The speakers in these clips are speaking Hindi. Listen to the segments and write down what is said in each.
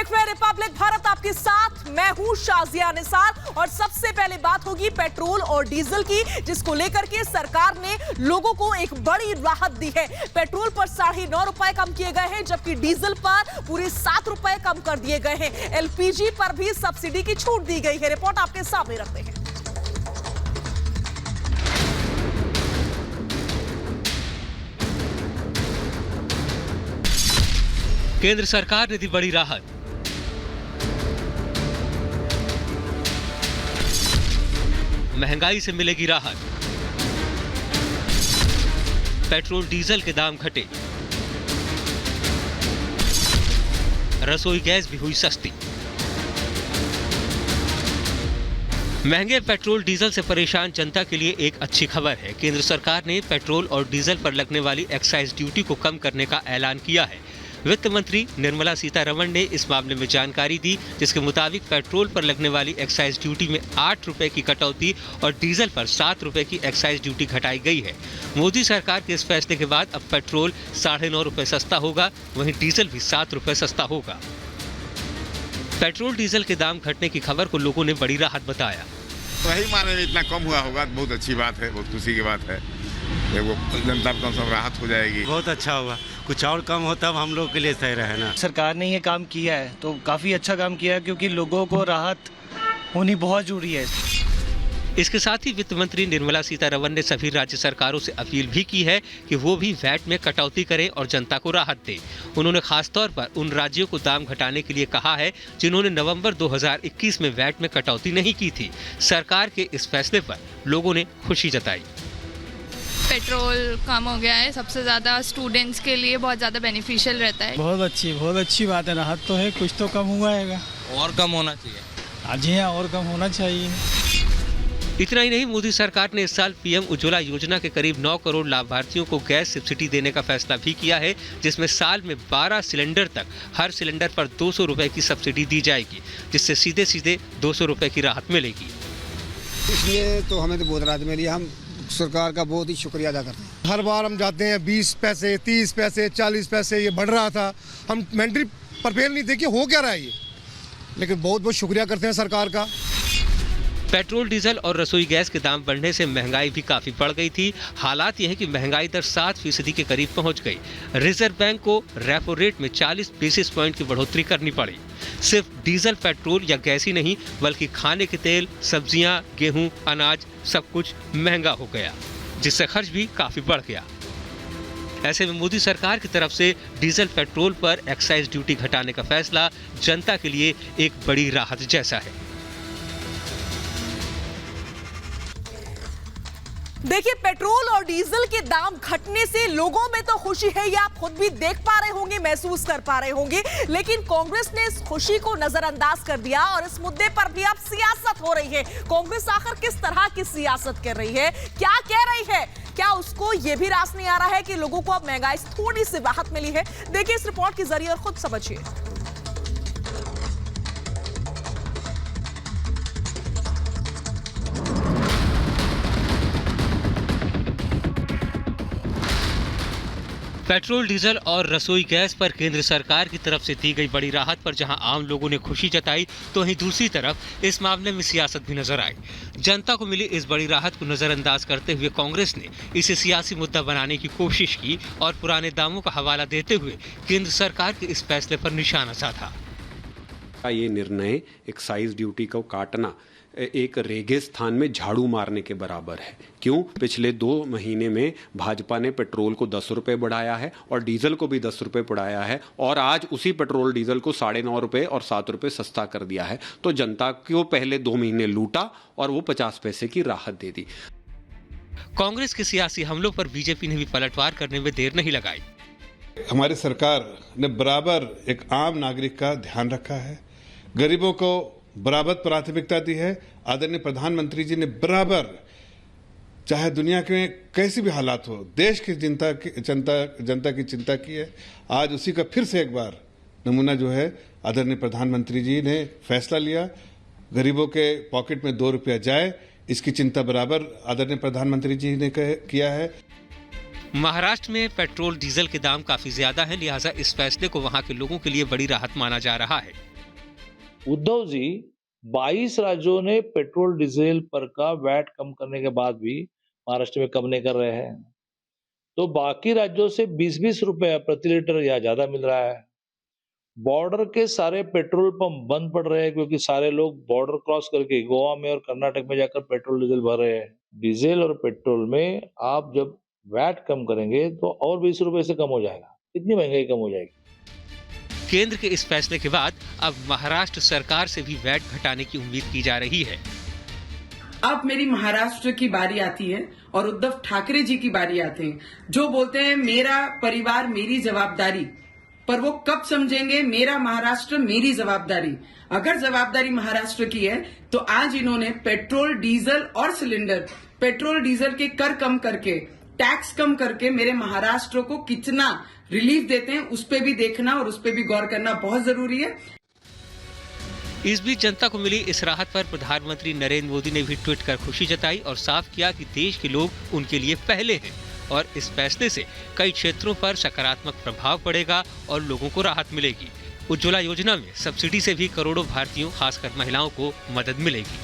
देख रहे हैं रिपब्लिक भारत आपके साथ। मैं हूं शाजिया निसार और सबसे पहले बात होगी पेट्रोल और डीजल की, जिसको लेकर के सरकार ने लोगों को एक बड़ी राहत दी है। पेट्रोल पर 9.5 रुपए कम किए गए हैं, जबकि डीजल पर पूरे 7 रुपए कम कर दिए गए हैं। एलपीजी पर भी सब्सिडी की छूट दी गई है। रिपोर्ट आपके सामने रखते हैं। केंद्र सरकार ने दी बड़ी राहत। महंगाई से मिलेगी राहत। पेट्रोल डीजल के दाम घटे। रसोई गैस भी हुई सस्ती। महंगे पेट्रोल डीजल से परेशान जनता के लिए एक अच्छी खबर है। केंद्र सरकार ने पेट्रोल और डीजल पर लगने वाली एक्साइज ड्यूटी को कम करने का ऐलान किया है। वित्त मंत्री निर्मला सीतारमण ने इस मामले में जानकारी दी, जिसके मुताबिक पेट्रोल पर लगने वाली एक्साइज ड्यूटी में 8 रुपए की कटौती और डीजल पर 7 रुपए की एक्साइज ड्यूटी घटाई गई है। मोदी सरकार के इस फैसले के बाद अब पेट्रोल 9.5 रुपए सस्ता होगा, वहीं डीजल भी 7 रुपए सस्ता होगा। पेट्रोल डीजल के दाम घटने की खबर को लोगों ने बड़ी राहत बताया। वही माने में इतना कम हुआ होगा, बहुत अच्छी बात है, बहुत खुशी की बात है। वो जनता को सब राहत हो जाएगी। बहुत अच्छा हुआ, कुछ और कम हो तब हम लोग के लिए सही रहे ना। सरकार ने ये काम किया है तो काफ़ी अच्छा काम किया है, क्योंकि लोगों को राहत होनी बहुत जरूरी है। इसके साथ ही वित्त मंत्री निर्मला सीतारमण ने सभी राज्य सरकारों से अपील भी की है कि वो भी वैट में कटौती करें और जनता को राहत दें। उन्होंने खासतौर पर उन राज्यों को दाम घटाने के लिए कहा है जिन्होंने नवंबर 2021 में वैट में कटौती नहीं की थी। सरकार के इस फैसले पर लोगों ने खुशी जताई। पेट्रोल कम हो गया है, सबसे ज़्यादा स्टूडेंट्स के लिए बहुत ज़्यादा बेनिफिशियल रहता है। बहुत अच्छी बात है। राहत तो है, कुछ तो कम हुआ है। और कम होना चाहिए। जी हाँ, और कम होना चाहिए। इतना ही नहीं, मोदी सरकार ने इस साल पीएम उज्ज्वला योजना के करीब 9 करोड़ लाभार्थियों को गैस सब्सिडी देने का फैसला भी किया है, जिसमें साल में 12 सिलेंडर तक हर सिलेंडर पर 200 रुपए की सब्सिडी दी जाएगी, जिससे सीधे सीधे 200 रुपए की राहत मिलेगी। इसलिए तो हमें तो बहुत राहत मिली। हम सरकार का बहुत ही शुक्रिया अदा करते हैं। हर बार हम जाते हैं 20 पैसे, 30 पैसे, 40 पैसे, ये बढ़ रहा था। हम मेंटली प्रिपेयर नहीं थे कि हो क्या रहा है ये, लेकिन बहुत बहुत शुक्रिया करते हैं सरकार का। पेट्रोल डीजल और रसोई गैस के दाम बढ़ने से महंगाई भी काफी बढ़ गई थी। हालात यह है कि महंगाई दर 7% के करीब पहुंच गई। रिजर्व बैंक को रेपो रेट में 40 बेसिस पॉइंट की बढ़ोतरी करनी पड़ी। सिर्फ डीजल, पेट्रोल या गैस ही नहीं, बल्कि खाने के तेल, सब्जियां, गेहूं, अनाज सब कुछ महंगा हो गया, जिससे खर्च भी काफी बढ़ गया। ऐसे में मोदी सरकार की तरफ से डीजल, पेट्रोल पर एक्साइज ड्यूटी घटाने का फैसला जनता के लिए एक बड़ी राहत जैसा है। देखिए, पेट्रोल और डीजल के दाम घटने से लोगों में तो खुशी है, ये आप खुद भी देख पा रहे होंगे, महसूस कर पा रहे होंगे, लेकिन कांग्रेस ने इस खुशी को नजरअंदाज कर दिया और इस मुद्दे पर भी अब सियासत हो रही है। कांग्रेस आखिर किस तरह की सियासत कर रही है, क्या कह रही है? क्या उसको यह भी रास नहीं आ रहा है कि लोगों को अब महंगाई से थोड़ी सी राहत मिली है? देखिए इस रिपोर्ट के जरिए और खुद समझिए। पेट्रोल, डीजल और रसोई गैस पर केंद्र सरकार की तरफ से दी गई बड़ी राहत पर जहां आम लोगों ने खुशी जताई, तो वहीं दूसरी तरफ इस मामले में सियासत भी नजर आई। जनता को मिली इस बड़ी राहत को नजरअंदाज करते हुए कांग्रेस ने इसे सियासी मुद्दा बनाने की कोशिश की और पुराने दामों का हवाला देते हुए केंद्र सरकार के इस फैसले पर निशाना साधा। ये निर्णय एक्साइज ड्यूटी को काटना एक रेगिस्तान में झाड़ू मारने के बराबर है। क्यों? पिछले 2 महीने में भाजपा ने पेट्रोल को 10 रुपए बढ़ाया है और डीजल को भी 10 रुपए बढ़ाया है, और आज उसी पेट्रोल डीजल को 9.5 रुपए और 7 रुपए सस्ता कर दिया है। तो जनता को पहले 2 महीने लूटा और वो 50 पैसे की राहत दे दी। कांग्रेस के सियासी हमलों पर बीजेपी ने भी पलटवार करने में देर नहीं लगाई। हमारी सरकार ने बराबर एक आम नागरिक का ध्यान रखा है, गरीबों को बराबर प्राथमिकता दी है। आदरणीय प्रधानमंत्री जी ने बराबर, चाहे दुनिया के कैसी भी हालात हो, देश की जनता की चिंता की है। आज उसी का फिर से एक बार नमूना जो है, आदरणीय प्रधानमंत्री जी ने फैसला लिया, गरीबों के पॉकेट में 2 रुपया जाए, इसकी चिंता बराबर आदरणीय प्रधानमंत्री जी ने किया है। महाराष्ट्र में पेट्रोल, डीजल के दाम काफी ज्यादा हैं, लिहाजा इस फैसले को वहां के लोगों के लिए बड़ी राहत माना जा रहा है। उद्धव जी 22 राज्यों ने पेट्रोल डीजल पर का वैट कम करने के बाद भी महाराष्ट्र में कम नहीं कर रहे हैं, तो बाकी राज्यों से 20-20 रुपए प्रति लीटर या ज्यादा मिल रहा है। बॉर्डर के सारे पेट्रोल पंप बंद पड़ रहे हैं क्योंकि सारे लोग बॉर्डर क्रॉस करके गोवा में और कर्नाटक में जाकर पेट्रोल डीजल भर रहे हैं। डीजल और पेट्रोल में आप जब वैट कम करेंगे तो और 20 रुपए से कम हो जाएगा, इतनी महंगाई कम हो जाएगी। केंद्र के इस फैसले के बाद अब महाराष्ट्र सरकार से भी वैट घटाने की उम्मीद की जा रही है। अब मेरी महाराष्ट्र की बारी आती है और उद्धव ठाकरे जी की बारी आते हैं, जो बोलते हैं मेरा परिवार मेरी जवाबदारी, पर वो कब समझेंगे मेरा महाराष्ट्र मेरी जवाबदारी। अगर जवाबदारी महाराष्ट्र की है तो आज इन्होंने पेट्रोल डीजल और सिलेंडर, पेट्रोल डीजल के कर कम करके, टैक्स कम करके मेरे महाराष्ट्र को कितना रिलीफ देते हैं उस पे भी देखना और उस पे भी गौर करना बहुत जरूरी है। इस बीच जनता को मिली इस राहत पर प्रधानमंत्री नरेंद्र मोदी ने भी ट्वीट कर खुशी जताई और साफ किया कि देश के लोग उनके लिए पहले हैं और इस फैसले से कई क्षेत्रों पर सकारात्मक प्रभाव पड़ेगा और लोगों को राहत मिलेगी। उज्ज्वला योजना में सब्सिडी से भी करोड़ों भारतीयों, खासकर महिलाओं को मदद मिलेगी।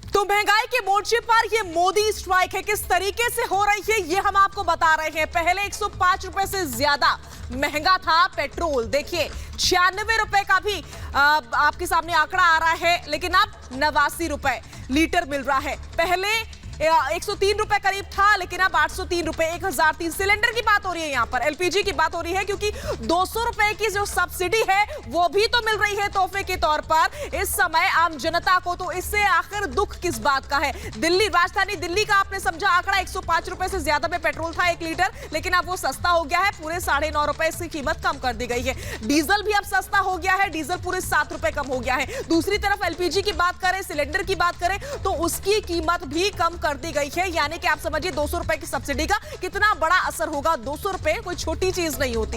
तो महंगाई के मोर्चे पर ये मोदी स्ट्राइक है, किस तरीके से हो रही है ये हम आपको बता रहे हैं। पहले 105 रुपए से ज्यादा महंगा था पेट्रोल, देखिए 96 रुपए का भी आपके सामने आंकड़ा आ रहा है, लेकिन अब 89 रुपए लीटर मिल रहा है। पहले 103 रुपए करीब था, लेकिन अब 803 रुपए, 1003। सिलेंडर की बात हो रही है, यहाँ पर एलपीजी की बात हो रही है, क्योंकि 200 रुपए की जो सब्सिडी है वो भी तो मिल रही है तोहफे के तौर पर इस समय आम जनता को। तो इससे आखिर दुख किस बात का है? दिल्ली, राजधानी दिल्ली का आपने समझा आंकड़ा 105 रुपए से ज्यादा में पेट्रोल था 1 लीटर, लेकिन अब वो सस्ता हो गया है, पूरे 9.5 रुपए इसकी कीमत कम कर दी गई है। डीजल भी अब सस्ता हो गया है, डीजल पूरे 7 रुपए कम हो गया है। दूसरी तरफ एलपीजी की बात करें, सिलेंडर की बात करें तो उसकी कीमत भी कम कर दी गई है। यानी कि आप समझिए 200 रुपए की सब्सिडी का कितना बड़ा असर होगा। 200 रुपए कोई छोटी चीज नहीं होती है।